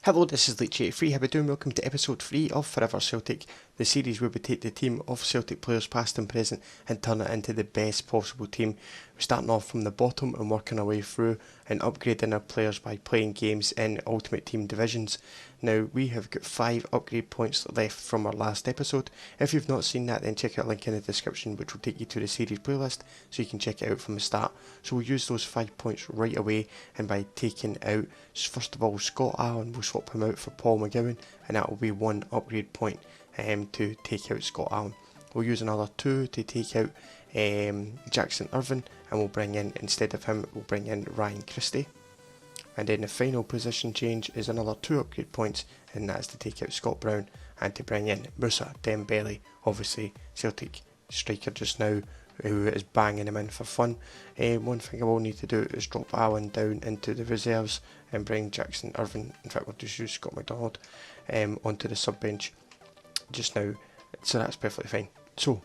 Hello, this is Leech83. How are we doing? Welcome to episode 3 of Forever Celtic, the series where we take the team of Celtic players past and present and turn it into the best possible team. We're starting off from the bottom and working our way through and upgrading our players by playing games in Ultimate Team divisions. Now, we have got 5 upgrade points left from our last episode. If you've not seen that, then check out a link in the description which will take you to the series playlist so you can check it out from the start. So we'll use those 5 points right away, and by taking out, first of all, Scott Allen, we'll swap him out for Paul McGowan, and that will be 1 upgrade point to take out Scott Allen. We'll use another 2 to take out Jackson Irvine, and we'll bring in, instead of him, we'll bring in Ryan Christie. And then the final position change is another 2 upgrade points, and that's to take out Scott Brown and to bring in Moussa Dembele, obviously Celtic striker just now, who is banging him in for fun. One thing I will need to do is drop Allen down into the reserves and bring Jackson Irvine, in fact we'll just use Scott McDonald, onto the sub bench just now, so that's perfectly fine. So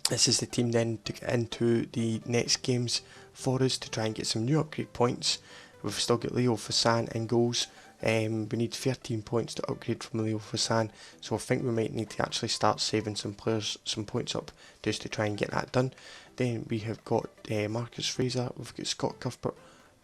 this is the team then to get into the next games for us to try and get some new upgrade points. We've still got Leo Fassan in goals. We need 13 points to upgrade from Leo Fassan, so I think we might need to actually start saving some players some points up just to try and get that done. Then we have got Marcus Fraser, we've got Scott Cuthbert,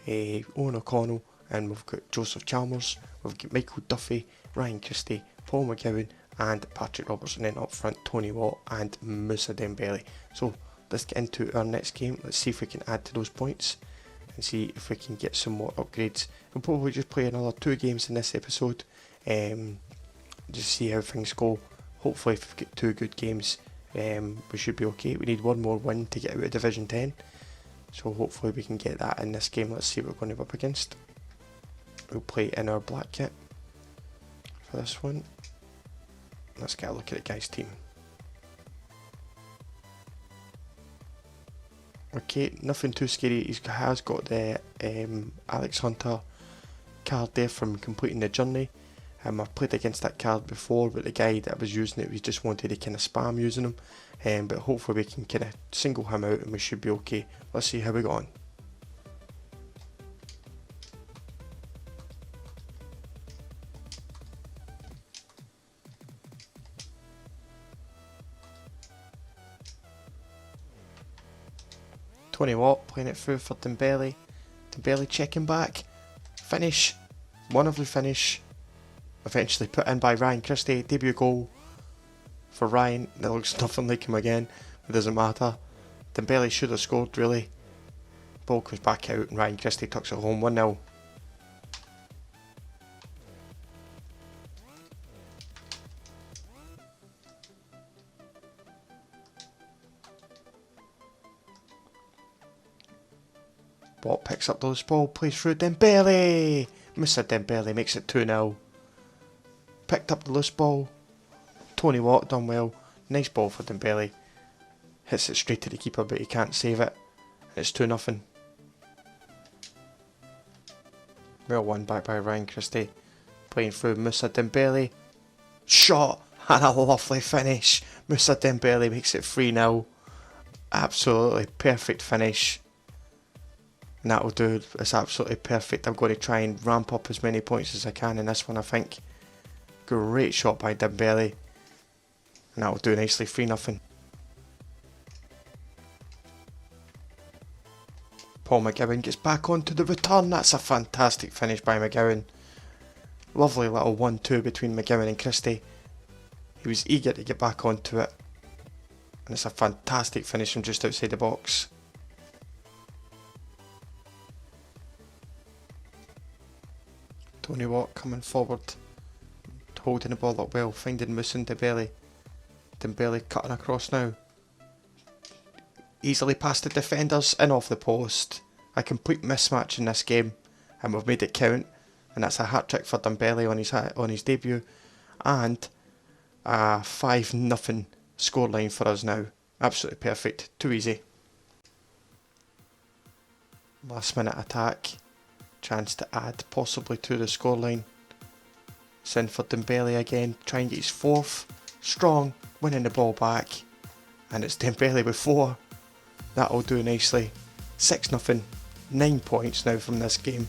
Owen O'Connell, and we've got Joseph Chalmers, we've got Michael Duffy, Ryan Christie, Paul McGowan, and Patrick Roberts, and then up front Tony Watt and Moussa Dembele. So let's get into our next game. Let's see if we can add to those points and see if we can get some more upgrades. We'll probably just play another 2 games in this episode, just see how things go. Hopefully if we get 2 good games, we should be okay. We need 1 more win to get out of Division 10, so hopefully we can get that in this game. Let's see what we're going to be up against. We'll play in our black kit for this one. Let's get a look at the guy's team. Okay, nothing too scary. He has got the Alex Hunter card there from completing the journey. I've played against that card before, but the guy that was using it, we just wanted to kind of spam using him. But hopefully we can kind of single him out and we should be okay. Let's see how we got on. Tony Watt playing it through for Dembele. Dembele checking back. Finish. Wonderful finish. Eventually put in by Ryan Christie. Debut goal for Ryan. That looks nothing like him again. It doesn't matter. Dembele should have scored really. Ball comes back out and Ryan Christie tucks it home 1-0. Watt picks up the loose ball, plays through Dembele! Moussa Dembele makes it 2-0. Picked up the loose ball. Tony Watt done well. Nice ball for Dembele. Hits it straight to the keeper, but he can't save it. It's 2-0. Well won back by Ryan Christie. Playing through Moussa Dembele. Shot! And a lovely finish. Moussa Dembele makes it 3-0. Absolutely perfect finish. And that'll do. It's absolutely perfect. I'm going to try and ramp up as many points as I can in this one, I think. Great shot by Dembele. And that'll do nicely. 3-0. Paul McGowan gets back onto the return. That's a fantastic finish by McGowan. Lovely little 1-2 between McGowan and Christie. He was eager to get back onto it. And it's a fantastic finish from just outside the box. Tony Watt coming forward, holding the ball up well, finding Moussa Dembele. Dembele cutting across now. Easily past the defenders and off the post. A complete mismatch in this game, and we've made it count. And that's a hat-trick for Dembele on his debut, and a 5-0 scoreline for us now. Absolutely perfect, too easy. Last minute attack. Chance to add possibly to the scoreline. Send for Dembele again, try and get his 4th. Strong, winning the ball back. And it's Dembele with 4. That'll do nicely. 6-0, 9 points now from this game.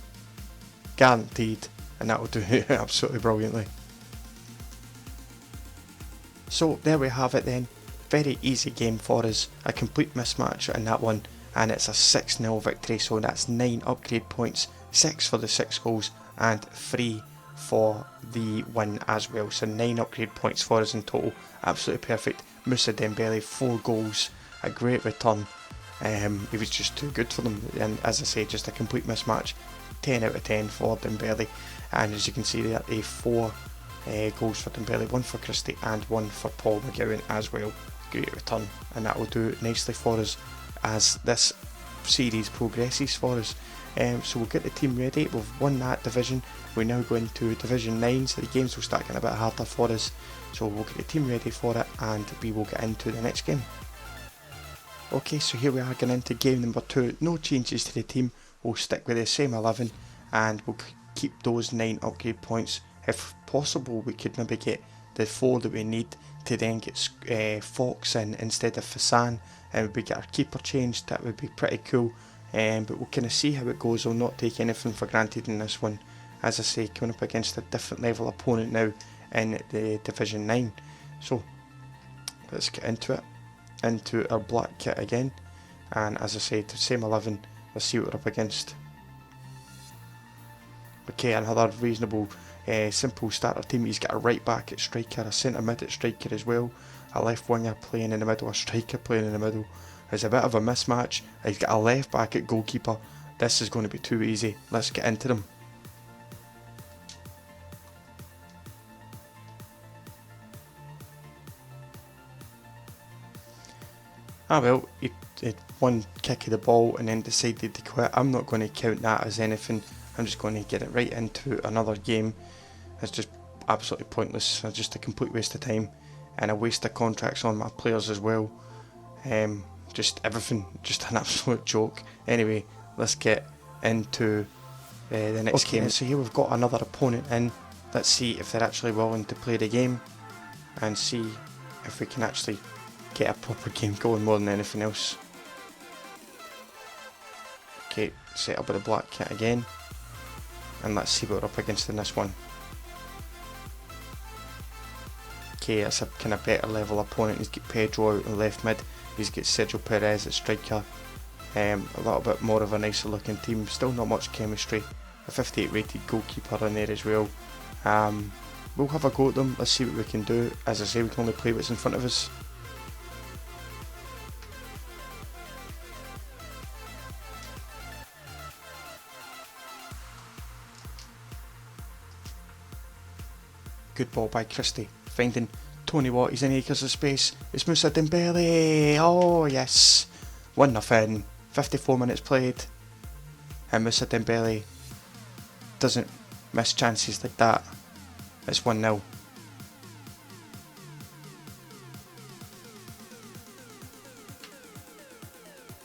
Guaranteed. and that will do it absolutely brilliantly. So there we have it then, very easy game for us, a complete mismatch in that one, and it's a 6-0 victory, so that's 9 upgrade points, 6 for the 6 goals and 3 for the win as well, so 9 upgrade points for us in total, absolutely perfect. Moussa Dembele, 4 goals, a great return, he was just too good for them, and as I say, just a complete mismatch, 10 out of 10 for Dembele, and as you can see there, 4 goals for Dembele, 1 for Christie and 1 for Paul McGowan as well. Great return, and that will do it nicely for us as this series progresses for us. So we'll get the team ready. We've won that division, we now go into Division 9, so the games will start getting a bit harder for us, so we'll get the team ready for it and we will get into the next game. Okay, so here we are getting into game number 2, no changes to the team, we'll stick with the same 11 and we'll keep those 9 upgrade points. If possible, we could maybe get the 4 that we need to then get Fox in instead of Fasan, and we get our keeper changed. That would be pretty cool, but we'll kind of see how it goes. I'll not take anything for granted in this one. As I say, coming up against a different level opponent now in the Division 9. So let's get into it, into our black kit again, and as I say, the same 11, let's see what we're up against. Okay, another reasonable simple starter team. He's got a right back at striker, a centre mid at striker as well, a left winger playing in the middle, a striker playing in the middle. It's a bit of a mismatch. He's got a left back at goalkeeper. This is going to be too easy. Let's get into them. Well, he had one kick of the ball and then decided to quit. I'm not going to count that as anything. I'm just going to get it right into another game. It's just absolutely pointless. It's just a complete waste of time and a waste of contracts on my players as well. Just everything, just an absolute joke. Anyway, let's get into the next game. So here we've got another opponent in. Let's see if they're actually willing to play the game and see if we can actually get a proper game going more than anything else. Okay, set up with the black kit again, and let's see what we're up against in this one. Okay, it's a kind of better level opponent. He's got Pedro out in left mid, he's got Sergio Perez at striker. A little bit more of a nicer looking team, still not much chemistry. A 58 rated goalkeeper in there as well. We'll have a go at them, let's see what we can do. As I say, we can only play what's in front of us. Good ball by Christie, finding Tony Watt, he's in acres of space, it's Moussa Dembele, oh yes, 1-0, 54 minutes played, and Moussa Dembele doesn't miss chances like that. It's 1-0.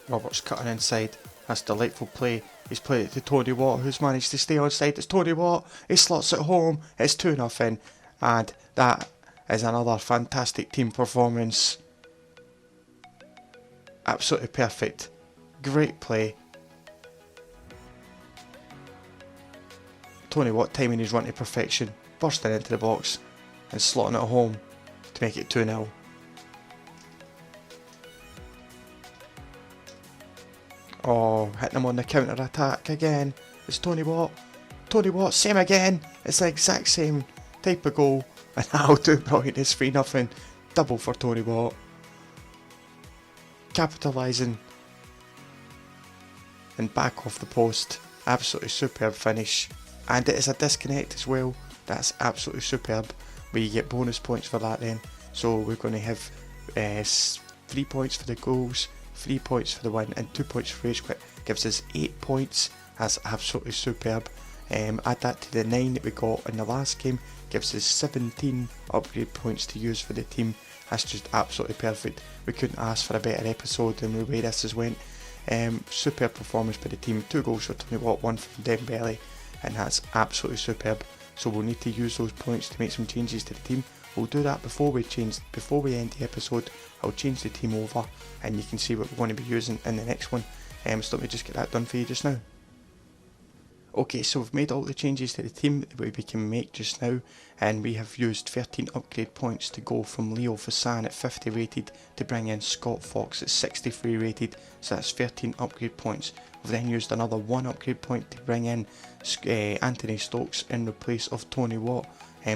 Roberts cutting inside, that's delightful play. He's played it to Tony Watt, who's managed to stay on side. It's Tony Watt, he slots it home, it's 2-0, and that is another fantastic team performance. Absolutely perfect, great play. Tony Watt timing his run to perfection, bursting into the box and slotting it home to make it 2-0. Oh, hitting him on the counter attack again. It's Tony Watt. Tony Watt, same again. It's the exact same type of goal. And that'll do brilliant. It's 3-0. Double for Tony Watt. Capitalising. And back off the post. Absolutely superb finish. And it is a disconnect as well. That's absolutely superb. We get bonus points for that then. So we're going to have 3 points for the goals, 3 points for the win and 2 points for rage quit. Gives us 8 points. That's absolutely superb. Add that to the 9 that we got in the last game, gives us 17 upgrade points to use for the team. That's just absolutely perfect. We couldn't ask for a better episode than the way this has went. Superb performance by the team. 2 goals for Tony Watt, 1 from Dembele, and that's absolutely superb. So we'll need to use those points to make some changes to the team. We'll do that before we end the episode. I'll change the team over and you can see what we're going to be using in the next one. So let me just get that done for you just now. Okay, so we've made all the changes to the team that we can make just now, and we have used 13 upgrade points to go from Leo Vasan at 50 rated to bring in Scott Fox at 63 rated, so that's 13 upgrade points. We've then used another 1 upgrade point to bring in Anthony Stokes in replace of Tony Watt,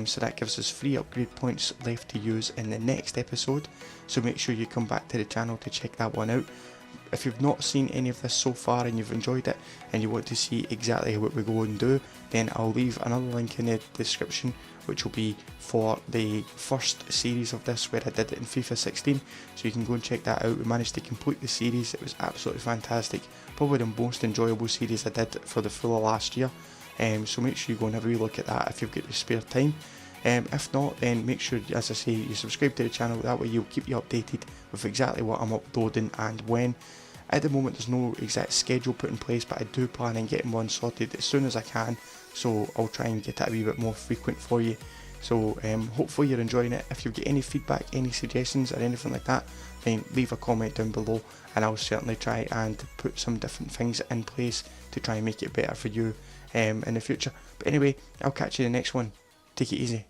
so that gives us 3 upgrade points left to use in the next episode, so make sure you come back to the channel to check that one out. If you've not seen any of this so far and you've enjoyed it and you want to see exactly what we go and do, then I'll leave another link in the description, which will be for the first series of this where I did it in FIFA 16, so you can go and check that out. We managed to complete the series, it was absolutely fantastic, probably the most enjoyable series I did for the full of last year, so make sure you go and have a wee look at that if you've got the spare time. If not, then make sure, as I say, you subscribe to the channel, that way you'll keep you updated with exactly what I'm uploading and when. At the moment there's no exact schedule put in place, but I do plan on getting one sorted as soon as I can, so I'll try and get it a wee bit more frequent for you. So hopefully you're enjoying it. If you've got any feedback, any suggestions or anything like that, then leave a comment down below and I'll certainly try and put some different things in place to try and make it better for you in the future. But anyway, I'll catch you in the next one. Take it easy.